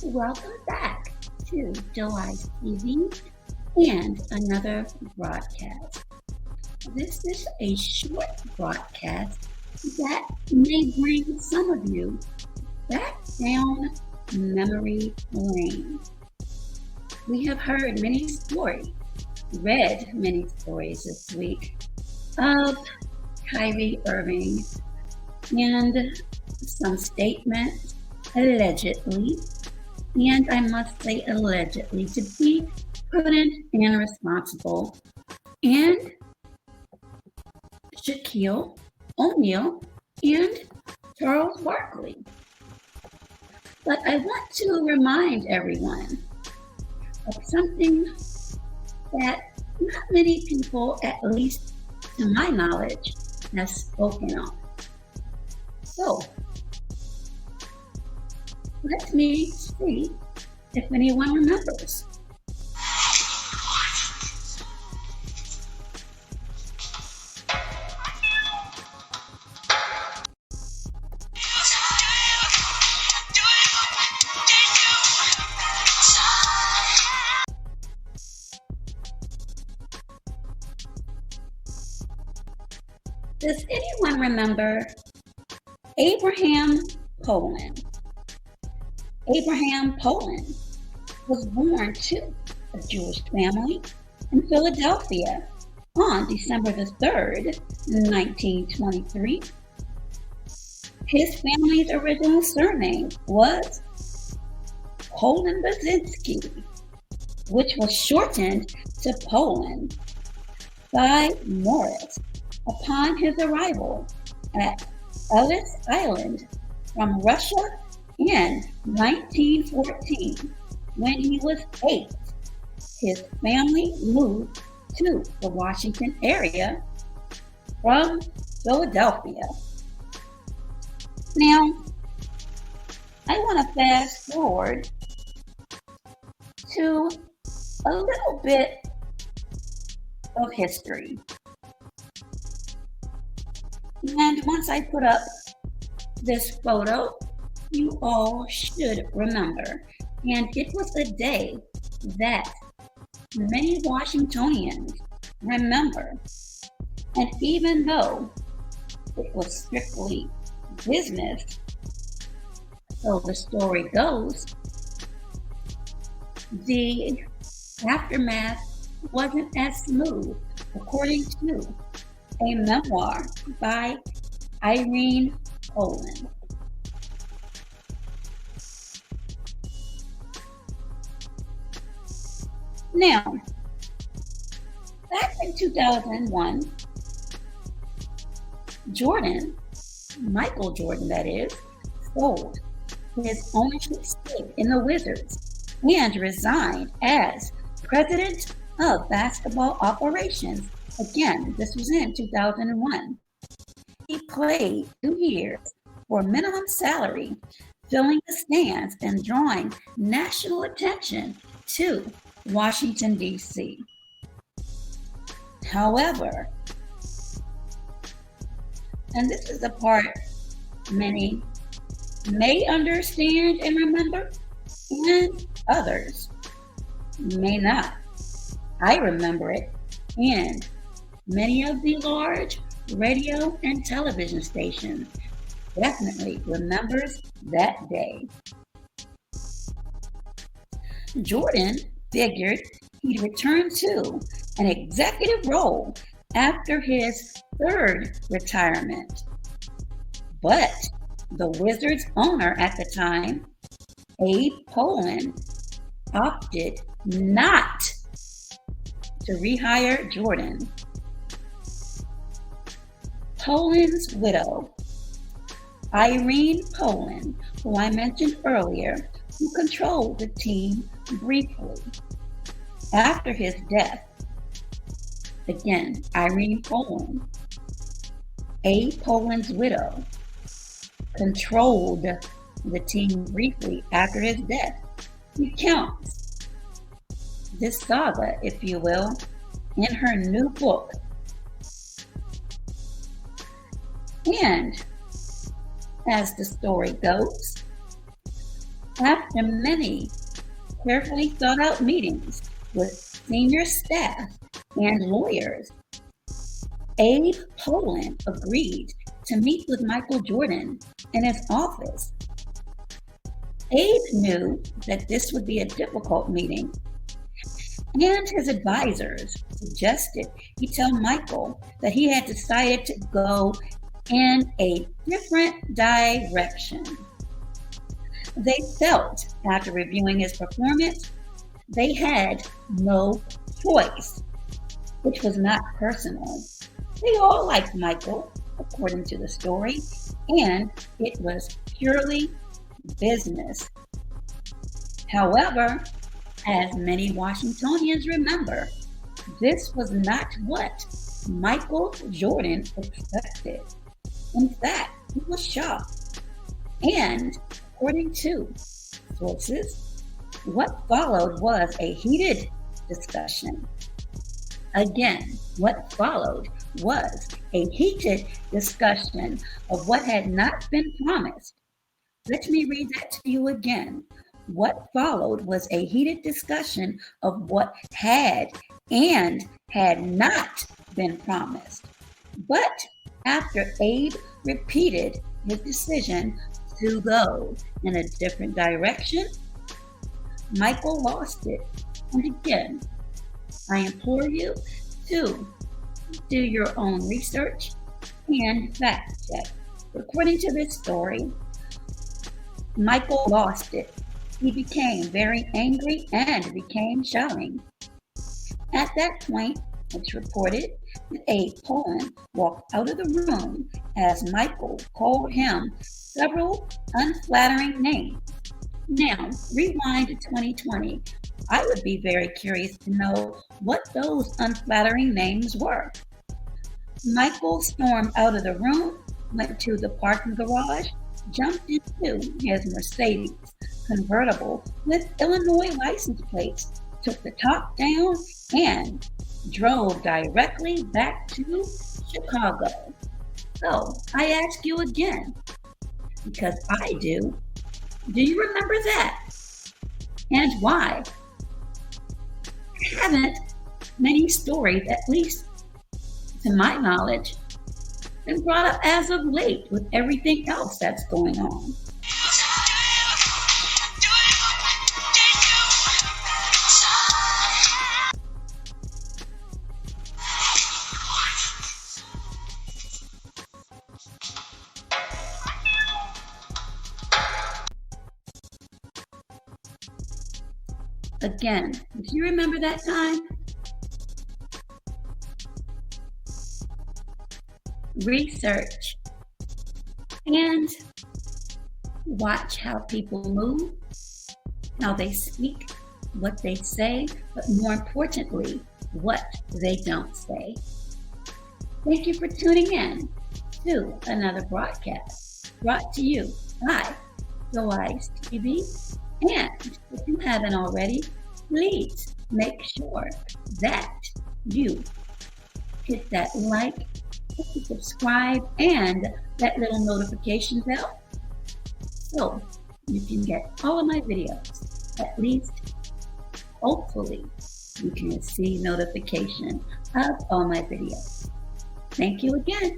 Welcome back to July's TV and another broadcast. This is a short broadcast that may bring some of you back down memory lane. We have heard many stories, read many stories this week of Kyrie Irving and some statements allegedly, and I must say allegedly, to be prudent and responsible, and Shaquille O'Neal and Charles Barkley. But I want to remind everyone of something that not many people, at least to my knowledge, have spoken on. So, let me see if anyone remembers. Does anyone remember Abraham Pollin? Abraham Pollin was born to a Jewish family in Philadelphia on December the 3rd, 1923. His family's original surname was Pollin-Basinski, which was shortened to Pollin by Morris upon his arrival at Ellis Island from Russia in 1914. When he was 8, his family moved to the Washington area from Philadelphia. Now, I want to fast forward to a little bit of history. And once I put up this photo, you all should remember. And it was a day that many Washingtonians remember. And even though it was strictly business, so the story goes, the aftermath wasn't as smooth, according to a memoir by Irene Pollin. Now, back in 2001, Michael Jordan that is, sold his ownership stake in the Wizards and resigned as president of basketball operations. Again, this was in 2001. He played 2 years for minimum salary, filling the stands and drawing national attention to Washington, D.C. However, and this is the part many may understand and remember, and others may not. I remember it, and many of the large radio and television stations definitely remembers that day. Jordan figured he'd return to an executive role after his 3rd retirement. But the Wizards owner at the time, Abe Pollin, opted not to rehire Jordan. Pollin's widow, Irene Pollin, who I mentioned earlier, who controlled the team briefly. After his death, again, Irene Pollin, Abe Pollin's widow, controlled the team briefly after his death. Recounts this saga, if you will, in her new book. And as the story goes, After many carefully thought out meetings with senior staff and lawyers, Abe Pollin agreed to meet with Michael Jordan in his office. Abe knew that this would be a difficult meeting, and his advisors suggested he tell Michael that he had decided to go in a different direction. They felt, after reviewing his performance, they had no choice, which was not personal. They all liked Michael, according to the story, and it was purely business. However, as many Washingtonians remember, this was not what Michael Jordan expected. In fact, he was shocked. And according to sources, what followed was a heated discussion. Again, what followed was a heated discussion of what had not been promised. Let me read that to you again. What followed was a heated discussion of what had and had not been promised. But after Abe repeated his decision to go in a different direction, Michael lost it. And again, I implore you to do your own research and fact check. According to this story, Michael lost it. He became very angry and became shouting. At that point, it's reported that Abe Pollin walked out of the room as Michael called him several unflattering names. Now, rewind to 2020. I would be very curious to know what those unflattering names were. Michael stormed out of the room, went to the parking garage, jumped into his Mercedes convertible with Illinois license plates, took the top down, and drove directly back to Chicago. So I ask you again, because I do you remember that? And why? Haven't many stories, at least to my knowledge, been brought up as of late with everything else that's going on? Again, do you remember that time? Research and watch how people move, how they speak, what they say, but more importantly, what they don't say. Thank you for tuning in to another broadcast brought to you by The Wise TV. And if you haven't already, please make sure that you hit that like, hit the subscribe, and that little notification bell so you can get all of my videos. At least, hopefully, you can receive notification of all my videos. Thank you again.